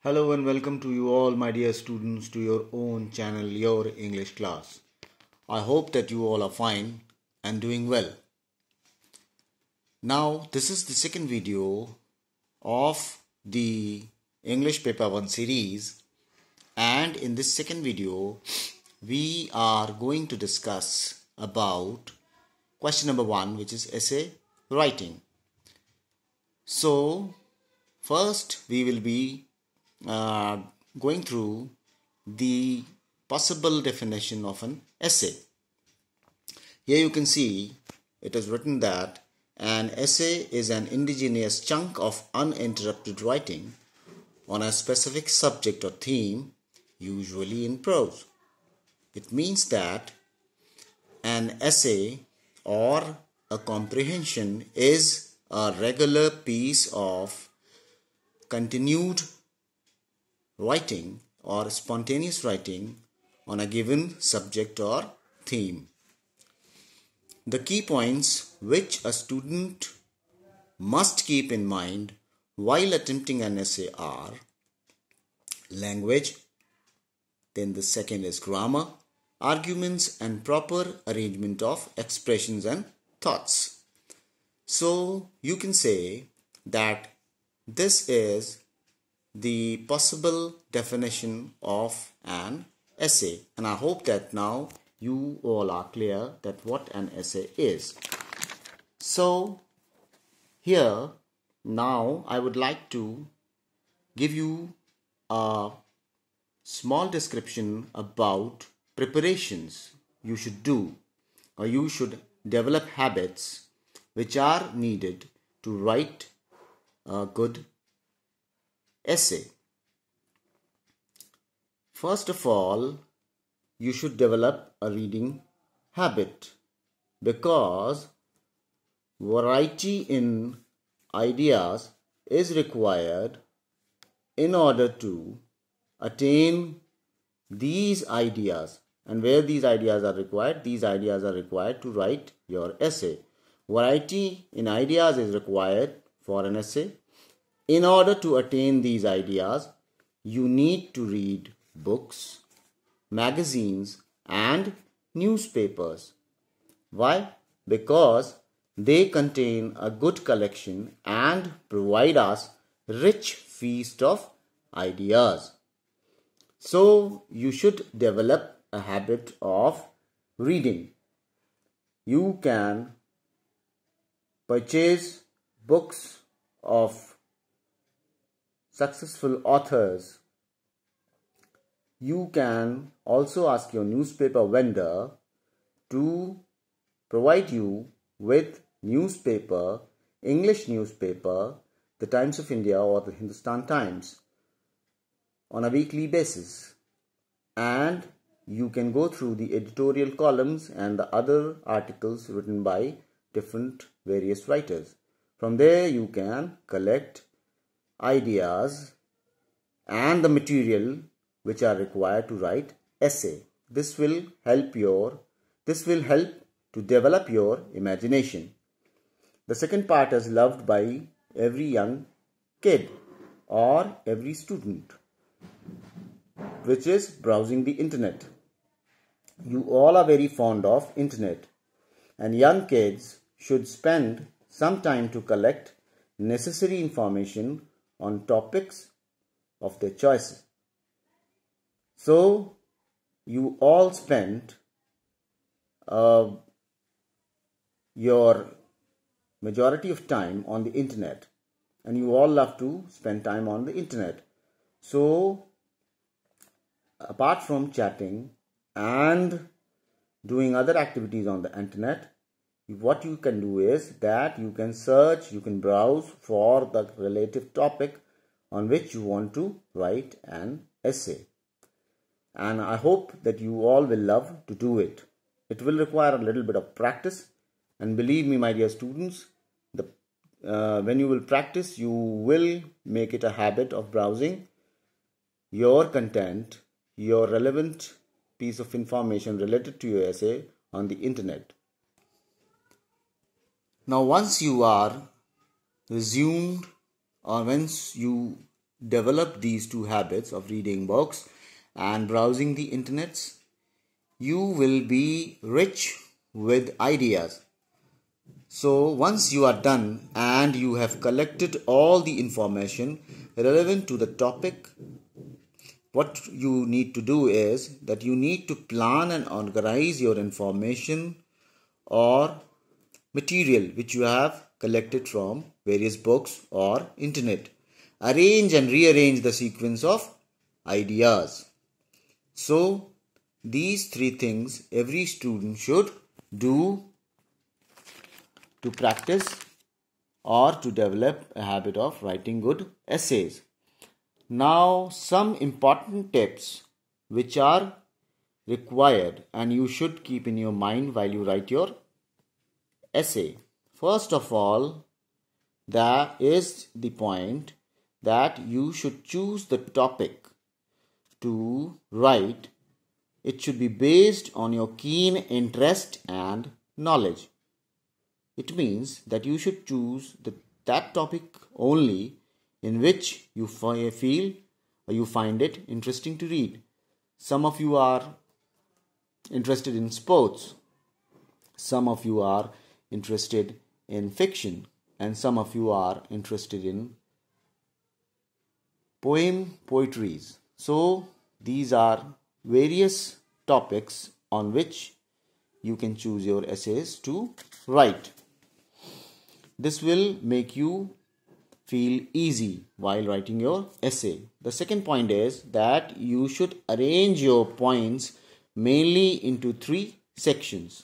Hello and welcome to you all, my dear students, to your own channel, Your English Class. I hope that you all are fine and doing well. Now, this is the second video of the English Paper 1 series, and in this second video, we are going to discuss about question number 1, which is essay writing. So, first we will be going through the possible definition of an essay. Here you can see it is written that an essay is an indigenous chunk of uninterrupted writing on a specific subject or theme, usually in prose. It means that an essay or a comprehension is a regular piece of continued writing or spontaneous writing on a given subject or theme. The key points which a student must keep in mind while attempting an essay are language, then the second is grammar, arguments and proper arrangement of expressions and thoughts. So you can say that this is the possible definition of an essay, and I hope that now you all are clear that what an essay is. So here now I would like to give you a small description about preparations you should do, or you should develop habits which are needed to write a good essay. First of all, you should develop a reading habit, because variety in ideas is required in order to attain these ideas. And where these ideas are required to write your essay. Variety in ideas is required for an essay. In order to attain these ideas, you need to read books, magazines and newspapers. Why? Because they contain a good collection and provide us rich feast of ideas. So you should develop a habit of reading. You can purchase books of successful authors. You can also ask your newspaper vendor to provide you with newspaper, English newspaper, the Times of India or the Hindustan Times, on a weekly basis. And you can go through the editorial columns and the other articles written by different various writers. From there you can collect ideas and the material which are required to write essay. This will help to develop your imagination. The second part is loved by every young kid or every student, which is browsing the internet. You all are very fond of internet, and young kids should spend some time to collect necessary information on topics of their choice. So you all spend your majority of time on the internet, and you all love to spend time on the internet. So apart from chatting and doing other activities on the internet, what you can do is that you can search, you can browse for the relative topic on which you want to write an essay. And I hope that you all will love to do it. It will require a little bit of practice, and believe me, my dear students, when you will practice, you will make it a habit of browsing your content, your relevant piece of information related to your essay on the internet. Now once you are resumed, or once you develop these two habits of reading books and browsing the internets, you will be rich with ideas. So once you are done and you have collected all the information relevant to the topic, what you need to do is that you need to plan and organize your information or material which you have collected from various books or internet. Arrange and rearrange the sequence of ideas. So these three things every student should do to practice or to develop a habit of writing good essays. Now, some important tips which are required and you should keep in your mind while you write your essay. First of all, that is the point that you should choose the topic to write. It should be based on your keen interest and knowledge. It means that you should choose that topic only in which you feel or you find it interesting to read. Some of you are interested in sports, some of you are interested in fiction, and some of you are interested in poetries. So these are various topics on which you can choose your essays to write. This will make you feel easy while writing your essay. The second point is that you should arrange your points mainly into 3 sections.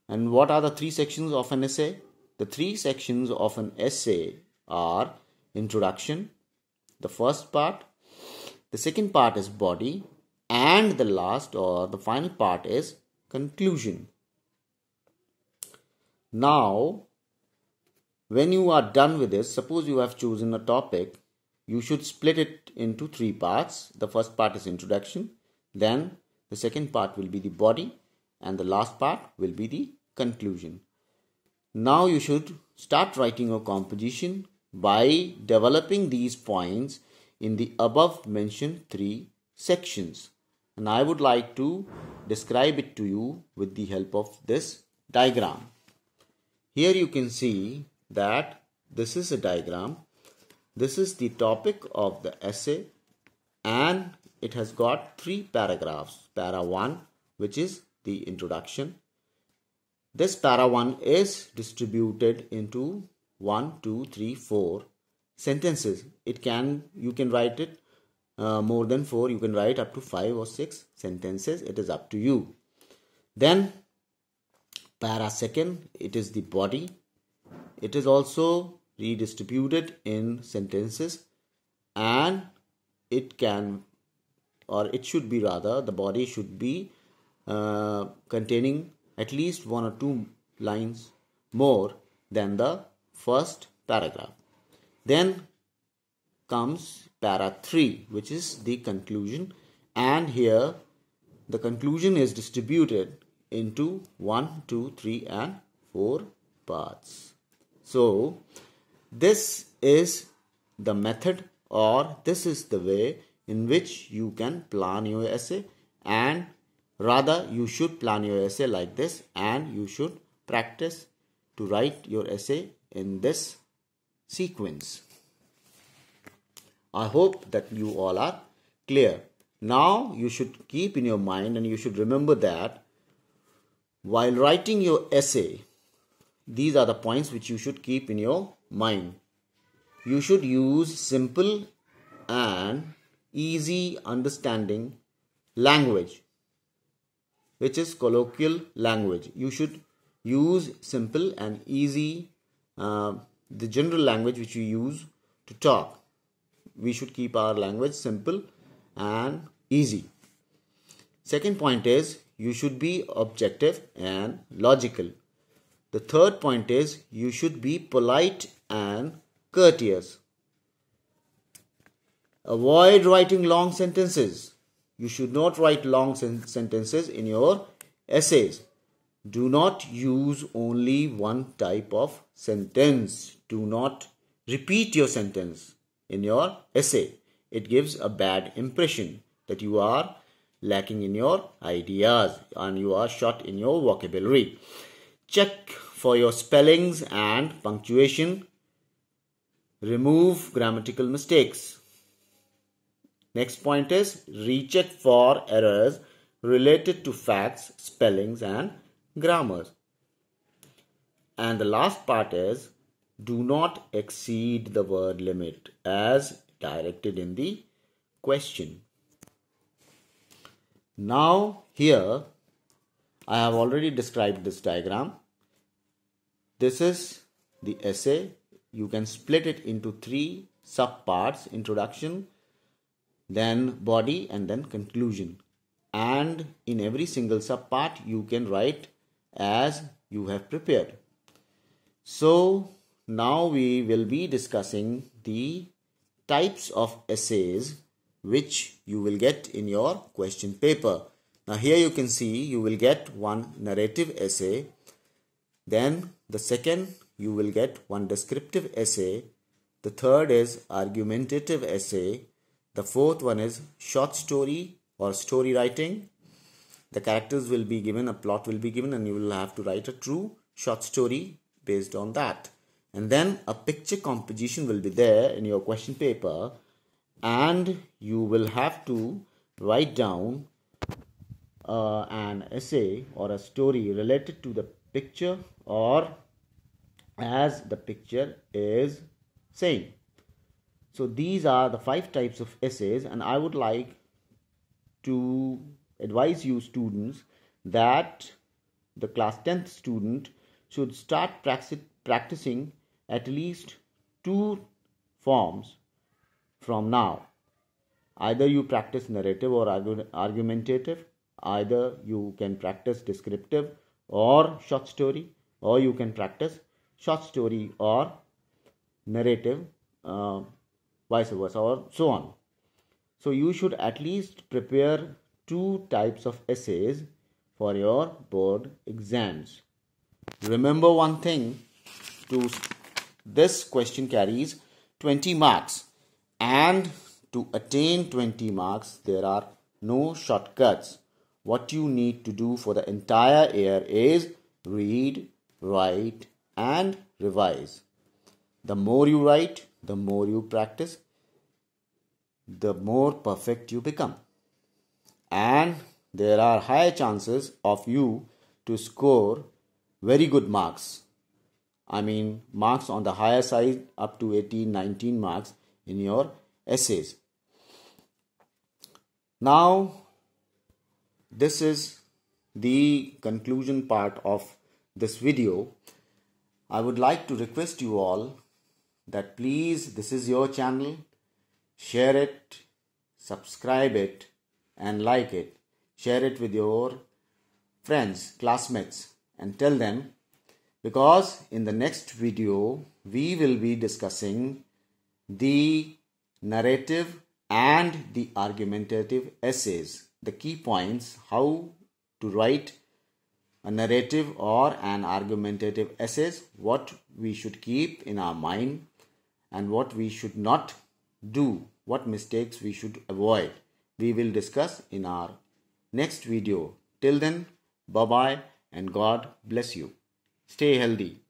And what are the 3 sections of an essay? The 3 sections of an essay are introduction, the first part, the second part is body, and the last or the final part is conclusion. Now, when you are done with this, suppose you have chosen a topic, you should split it into 3 parts. The first part is introduction, then the second part will be the body, and the last part will be the conclusion. Now you should start writing your composition by developing these points in the above mentioned 3 sections. And I would like to describe it to you with the help of this diagram. Here you can see that this is a diagram. This is the topic of the essay and it has got 3 paragraphs. Para 1, which is the introduction. This para 1 is distributed into 1, 2, 3, 4 sentences. You can write it more than 4. You can write up to 5 or 6 sentences. It is up to you. Then para 2, it is the body. It is also redistributed in sentences and the body should be containing at least 1 or 2 lines more than the first paragraph. Then comes para 3, which is the conclusion, and here the conclusion is distributed into 1, 2, 3 and 4 parts. So this is the method, or this is the way in which you can plan your essay, and rather you should plan your essay like this and you should practice to write your essay in this sequence. I hope that you all are clear. Now you should keep in your mind and you should remember that while writing your essay, these are the points which you should keep in your mind. You should use simple and easy understanding language, which is colloquial language. You should use simple and easy, the general language which you use to talk. We should keep our language simple and easy. Second point is you should be objective and logical. The third point is you should be polite and courteous. Avoid writing long sentences. You should not write long sentences in your essays. Do not use only one type of sentence. Do not repeat your sentence. in your essay. It gives a bad impression that you are lacking in your ideas and you are short in your vocabulary. Check for your spellings and punctuation. Remove grammatical mistakes. Next point is recheck for errors related to facts, spellings and grammars. And the last part is do not exceed the word limit as directed in the question. Now here I have already described this diagram. This is the essay. You can split it into 3 subparts: introduction, then body and then conclusion. And in every single subpart you can write as you have prepared. So now we will be discussing the types of essays which you will get in your question paper. Now here you can see you will get one narrative essay. Then the second you will get one descriptive essay. The third is argumentative essay. The fourth one is short story or story writing. The characters will be given, a plot will be given, and you will have to write a true short story based on that. And then a picture composition will be there in your question paper, and you will have to write down an essay or a story related to the picture or as the picture is saying. So these are the 5 types of essays, and I would like to advise you students that the class 10th student should start practicing at least 2 forms from now. Either you practice narrative or argumentative, either you can practice descriptive or short story, or you can practice short story or narrative, vice versa, or so on. So you should at least prepare 2 types of essays for your board exams. Remember one thing, this question carries 20 marks, and to attain 20 marks there are no shortcuts. What you need to do for the entire year is read, write and revise. The more you write, the more you practice, the more perfect you become. And there are high chances of you to score very good marks. I mean marks on the higher side, up to 18, 19 marks in your essays. Now, this is the conclusion part of this video. I would like to request you all that please, this is your channel, share it, subscribe it and like it. Share it with your friends, classmates and tell them, because in the next video we will be discussing the narrative and the argumentative essays. The key points, how to write a narrative or an argumentative essays, what we should keep in our mind and what we should not do, what mistakes we should avoid. We will discuss in our next video. Till then, bye bye and God bless you. Stay healthy.